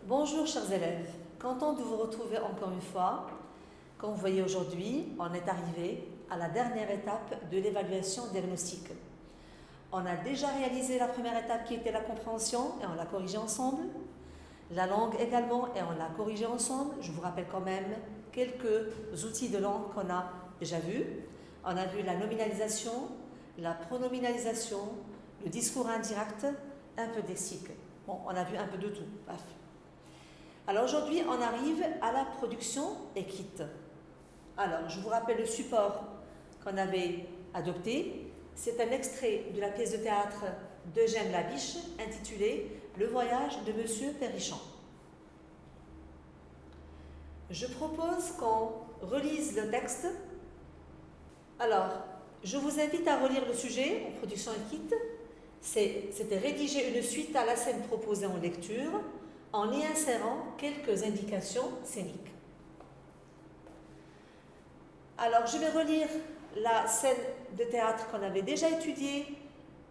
Bonjour chers élèves, content de vous retrouver encore une fois. Comme vous voyez aujourd'hui, on est arrivé à la dernière étape de l'évaluation diagnostique. On a déjà réalisé la première étape qui était la compréhension et on l'a corrigée ensemble. La langue également et on l'a corrigée ensemble. Je vous rappelle quand même quelques outils de langue qu'on a déjà vus. On a vu la nominalisation, la pronominalisation, le discours indirect, un peu de lexique. Bon, on a vu un peu de tout. Bref. Alors aujourd'hui, on arrive à la production écrite. Alors, je vous rappelle le support qu'on avait adopté. C'est un extrait de la pièce de théâtre d'Eugène Labiche intitulée « Le voyage de Monsieur Perrichon ». Je propose qu'on relise le texte. Alors, je vous invite à relire le sujet en production écrite. C'était rédiger une suite à la scène proposée en lecture en y insérant quelques indications scéniques. Alors, je vais relire la scène de théâtre qu'on avait déjà étudiée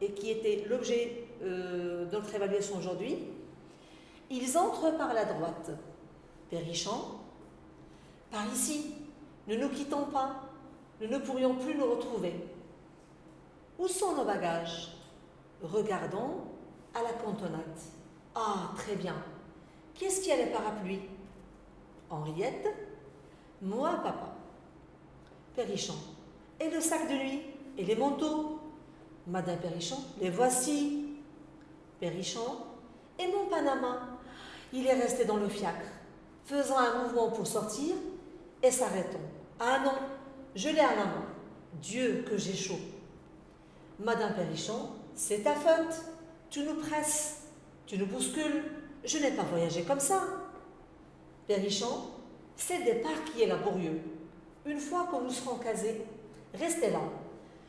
et qui était l'objet de notre évaluation aujourd'hui. Ils entrent par la droite. Perrichon, par ici, ne nous quittons pas, nous ne pourrions plus nous retrouver. Où sont nos bagages? Regardons à la cantonade. Ah, très bien. Qui est-ce qui a les parapluies? Henriette. Moi, papa. Perrichon. Et le sac de nuit? Et les manteaux? Madame Perrichon. Les voici. Perrichon. Et mon panama? Il est resté dans le fiacre. Faisons un mouvement pour sortir et s'arrêtons. Ah non, je l'ai à la main. Dieu que j'ai chaud. Madame Perrichon. C'est ta faute. Tu nous presses. Tu nous bouscules. Je n'ai pas voyagé comme ça. Perrichon, c'est le départ qui est laborieux. Une fois que nous serons casés, restez là.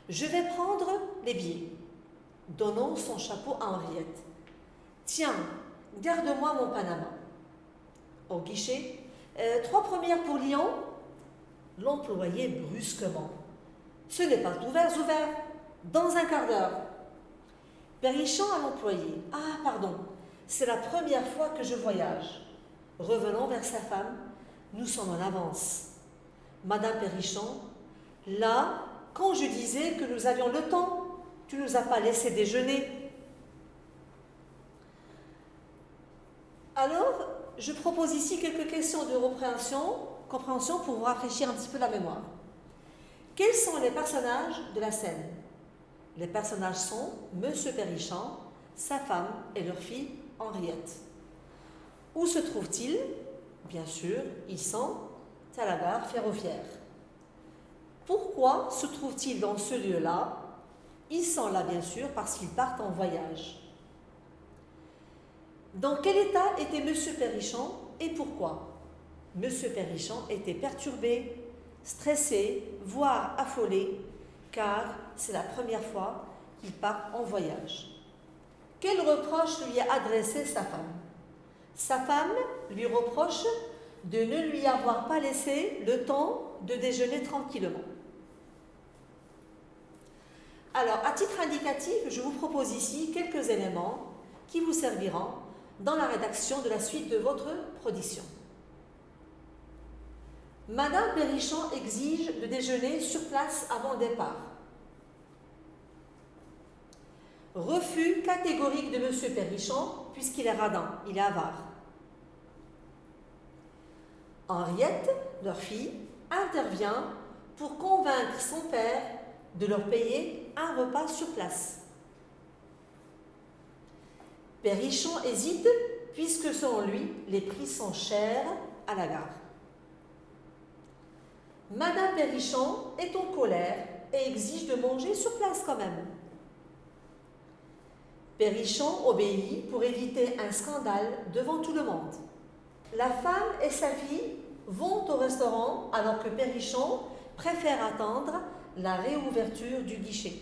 Je vais prendre les billets. Donnons son chapeau à Henriette. Tiens, garde-moi mon panama. Au guichet, 3 premières pour Lyon. L'employé brusquement. Ce n'est pas ouvert. Dans un quart d'heure. Perrichon à l'employé. Ah, pardon. C'est la première fois que je voyage. Revenons vers sa femme. Nous sommes en avance. Madame Perrichon, là, quand je disais que nous avions le temps, tu ne nous as pas laissé déjeuner. Alors, je propose ici quelques questions de compréhension pour vous rafraîchir un petit peu la mémoire. Quels sont les personnages de la scène? Les personnages sont Monsieur Perrichon, sa femme et leur fille Henriette. Où se trouvent-ils? Bien sûr, ils sont à la gare ferroviaire. Pourquoi se trouvent-ils dans ce lieu-là? Ils sont là, bien sûr, parce qu'ils partent en voyage. Dans quel état était Monsieur Perrichon et pourquoi? Monsieur Perrichon était perturbé, stressé, voire affolé, car c'est la première fois qu'il part en voyage. Quel reproche lui a adressé sa femme? Sa femme lui reproche de ne lui avoir pas laissé le temps de déjeuner tranquillement. Alors, à titre indicatif, je vous propose ici quelques éléments qui vous serviront dans la rédaction de la suite de votre production. Madame Perrichon exige de déjeuner sur place avant le départ. Refus catégorique de Monsieur Perrichon, puisqu'il est radin, il est avare. Henriette, leur fille, intervient pour convaincre son père de leur payer un repas sur place. Perrichon hésite, puisque selon lui, les prix sont chers à la gare. Madame Perrichon est en colère et exige de manger sur place quand même. Perrichon obéit pour éviter un scandale devant tout le monde. La femme et sa fille vont au restaurant alors que Perrichon préfère attendre la réouverture du guichet.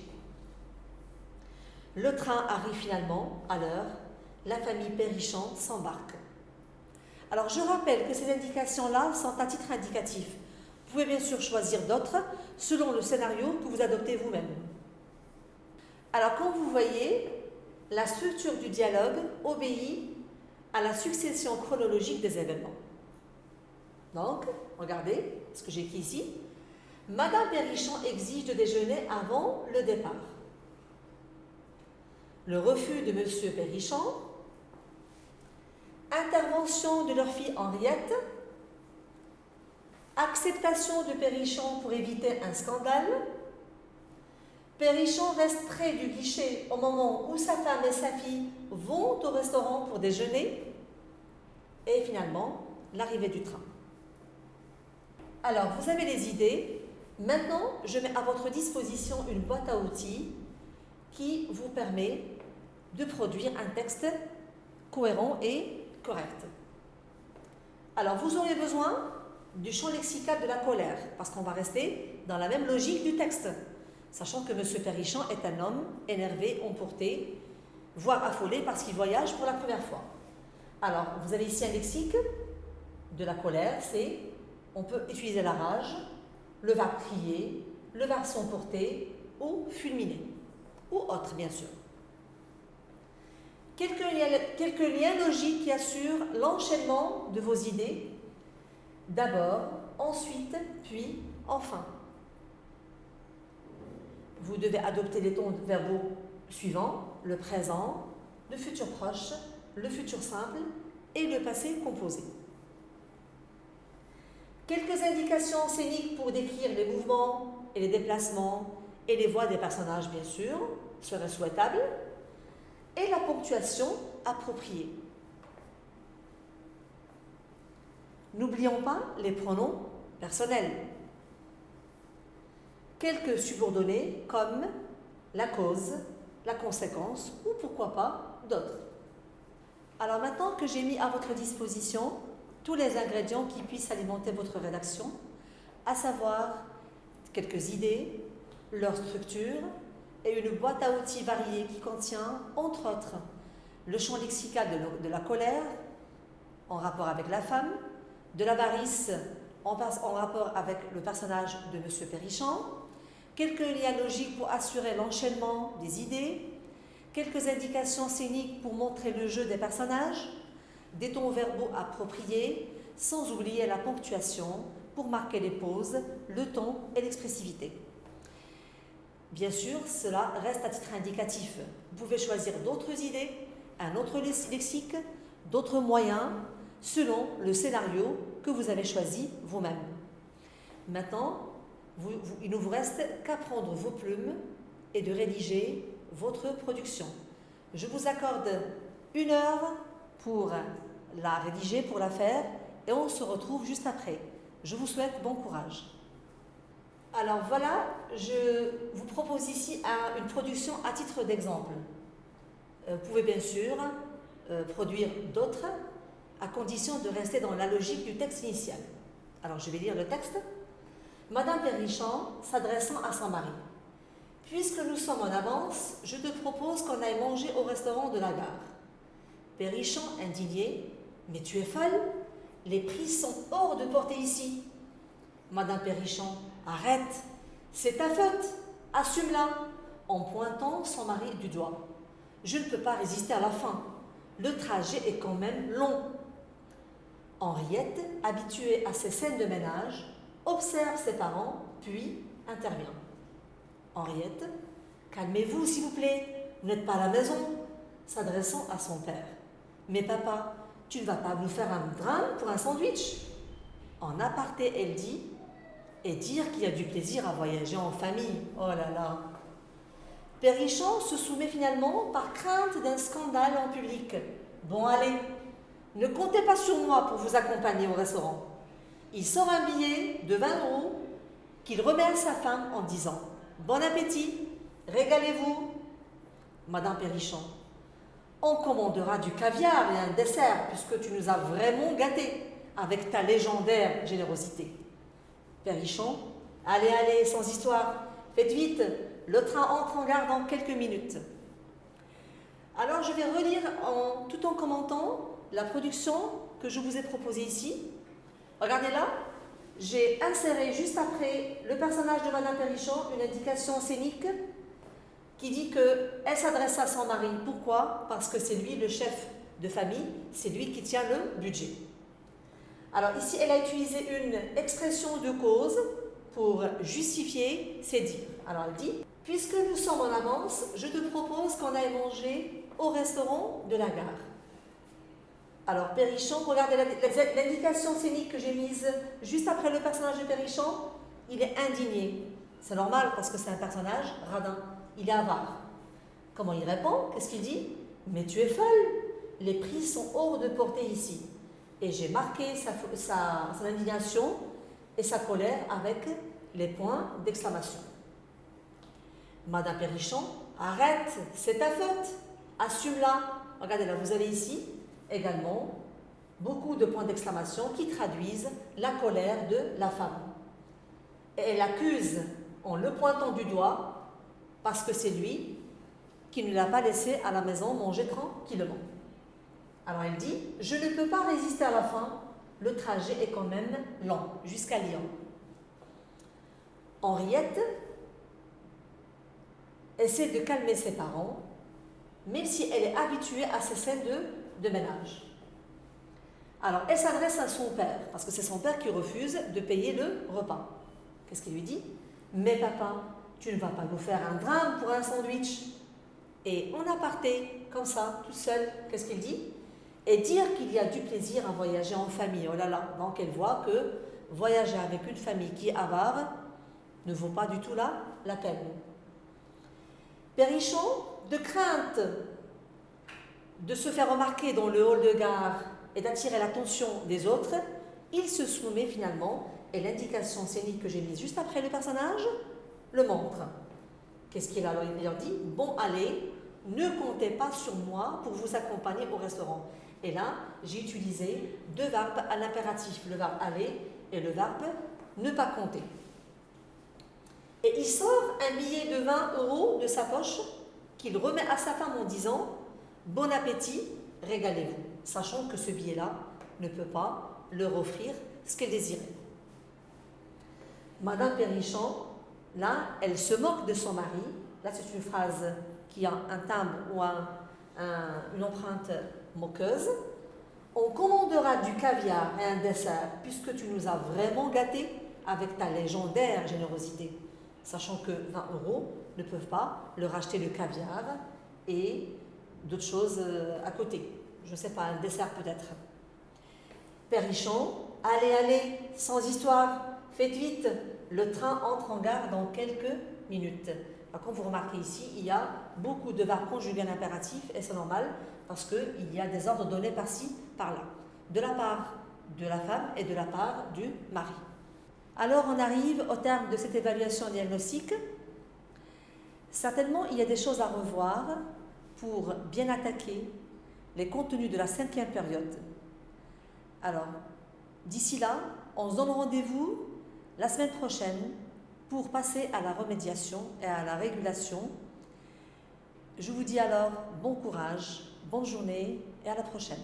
Le train arrive finalement à l'heure. La famille Perrichon s'embarque. Alors je rappelle que ces indications-là sont à titre indicatif. Vous pouvez bien sûr choisir d'autres selon le scénario que vous adoptez vous-même. Alors comme vous voyez, la structure du dialogue obéit à la succession chronologique des événements. Donc, regardez ce que j'ai écrit ici. Madame Perrichon exige de déjeuner avant le départ. Le refus de Monsieur Perrichon. Intervention de leur fille Henriette. Acceptation de Perrichon pour éviter un scandale. Perrichon reste près du guichet au moment où sa femme et sa fille vont au restaurant pour déjeuner. Et finalement, l'arrivée du train. Alors, vous avez les idées. Maintenant, je mets à votre disposition une boîte à outils qui vous permet de produire un texte cohérent et correct. Alors, vous aurez besoin du champ lexical de la colère, parce qu'on va rester dans la même logique du texte, sachant que M. Perrichon est un homme énervé, emporté, voire affolé parce qu'il voyage pour la première fois. Alors, vous avez ici un lexique de la colère, c'est, on peut utiliser la rage, le verbe crier, le verbe s'emporter ou fulminer, ou autre bien sûr. Quelques liens logiques qui assurent l'enchaînement de vos idées. D'abord, ensuite, puis, enfin. Vous devez adopter les tons verbaux suivants, le présent, le futur proche, le futur simple et le passé composé. Quelques indications scéniques pour décrire les mouvements et les déplacements et les voix des personnages, bien sûr, seraient souhaitables, et la ponctuation appropriée. N'oublions pas les pronoms personnels. Quelques subordonnés comme la cause, la conséquence ou pourquoi pas d'autres. Alors maintenant que j'ai mis à votre disposition tous les ingrédients qui puissent alimenter votre rédaction, à savoir quelques idées, leur structure et une boîte à outils variée qui contient, entre autres, le champ lexical de la colère en rapport avec la femme, de l'avarice en rapport avec le personnage de M. Perrichon, quelques liens logiques pour assurer l'enchaînement des idées, quelques indications scéniques pour montrer le jeu des personnages, des tons verbaux appropriés, sans oublier la ponctuation pour marquer les pauses, le ton et l'expressivité. Bien sûr, cela reste à titre indicatif. Vous pouvez choisir d'autres idées, un autre lexique, d'autres moyens, selon le scénario que vous avez choisi vous-même. Maintenant, il ne vous reste qu'à prendre vos plumes et de rédiger votre production. Je vous accorde 1 heure pour la rédiger, pour la faire, et on se retrouve juste après. Je vous souhaite bon courage. Alors voilà, je vous propose ici une production à titre d'exemple. Vous pouvez bien sûr produire d'autres, à condition de rester dans la logique du texte initial. Alors je vais lire le texte. Madame Perrichon s'adressant à son mari. Puisque nous sommes en avance, je te propose qu'on aille manger au restaurant de la gare. Perrichon, indigné. Mais tu es folle? Les prix sont hors de portée ici. Madame Perrichon, arrête, c'est ta faute, assume-la, en pointant son mari du doigt. Je ne peux pas résister à la faim. Le trajet est quand même long. Henriette, habituée à ces scènes de ménage, observe ses parents, puis intervient. Henriette, calmez-vous s'il vous plaît, vous n'êtes pas à la maison, s'adressant à son père. Mais papa, tu ne vas pas nous faire un drame pour un sandwich? En aparté, elle dit, et dire qu'il y a du plaisir à voyager en famille. Oh là là. Perrichon se soumet finalement par crainte d'un scandale en public. Bon allez, ne comptez pas sur moi pour vous accompagner au restaurant. Il sort un billet de 20 € qu'il remet à sa femme en disant « Bon appétit, régalez-vous ». Madame Perrichon, on commandera du caviar et un dessert puisque tu nous as vraiment gâtés avec ta légendaire générosité. Perrichon, allez, sans histoire, faites vite, le train entre en gare dans quelques minutes. Alors je vais relire tout en commentant la production que je vous ai proposée ici. Regardez là, j'ai inséré juste après le personnage de Madame Perrichon une indication scénique qui dit qu'elle s'adresse à son mari. Pourquoi? Parce que c'est lui le chef de famille, c'est lui qui tient le budget. Alors ici, elle a utilisé une expression de cause pour justifier ses dires. Alors elle dit, puisque nous sommes en avance, je te propose qu'on aille manger au restaurant de la gare. Alors Perrichon, regardez l'indication scénique que j'ai mise juste après le personnage de Perrichon, il est indigné. C'est normal parce que c'est un personnage radin, il est avare. Comment il répond? Qu'est-ce qu'il dit? Mais tu es folle, les prix sont hors de portée ici. Et j'ai marqué son indignation et sa colère avec les points d'exclamation. Madame Perrichon, arrête, c'est ta faute, assume-la. Regardez là, vous avez ici également beaucoup de points d'exclamation qui traduisent la colère de la femme. Et elle accuse en le pointant du doigt parce que c'est lui qui ne l'a pas laissé à la maison manger tranquillement. Alors elle dit, je ne peux pas résister à la faim, le trajet est quand même long, jusqu'à Lyon. Henriette essaie de calmer ses parents, même si elle est habituée à ces scènes de ménage. Alors elle s'adresse à son père, parce que c'est son père qui refuse de payer le repas. Qu'est-ce qu'il lui dit? Mais papa, tu ne vas pas nous faire un drame pour un sandwich. Et en aparté, comme ça, tout seul, qu'est-ce qu'il dit? Et dire qu'il y a du plaisir à voyager en famille. Oh là là, donc elle voit que voyager avec une famille qui est avare ne vaut pas du tout la peine. Perrichon, de crainte de se faire remarquer dans le hall de gare et d'attirer l'attention des autres, il se soumet finalement, et l'indication scénique que j'ai mise juste après le personnage le montre. Qu'est-ce qu'il a leur dit? Bon, allez, ne comptez pas sur moi pour vous accompagner au restaurant. Et là, j'ai utilisé deux verbes à l'impératif, le verbe aller et le verbe ne pas compter. Et il sort un billet de 20 € de sa poche qu'il remet à sa femme en disant « Bon appétit, régalez-vous », sachant que ce billet-là ne peut pas leur offrir ce qu'elle désirait. Madame Perrichon, là, elle se moque de son mari. Là, c'est une phrase qui a un timbre ou une empreinte moqueuse. On commandera du caviar et un dessert puisque tu nous as vraiment gâtés avec ta légendaire générosité, sachant que 20 € ne peuvent pas leur acheter le caviar et d'autres choses à côté. Je ne sais pas, un dessert peut-être. Perrichon, allez, sans histoire, faites vite, le train entre en gare dans quelques minutes. Alors, comme vous remarquez ici, il y a beaucoup de verbes conjugués à l'impératif et c'est normal parce qu'il y a des ordres donnés par-ci, par-là, de la part de la femme et de la part du mari. Alors on arrive au terme de cette évaluation diagnostique. Certainement, il y a des choses à revoir pour bien attaquer les contenus de la 5e période. Alors, d'ici là, on se donne rendez-vous la semaine prochaine pour passer à la remédiation et à la régulation. Je vous dis alors bon courage, bonne journée et à la prochaine.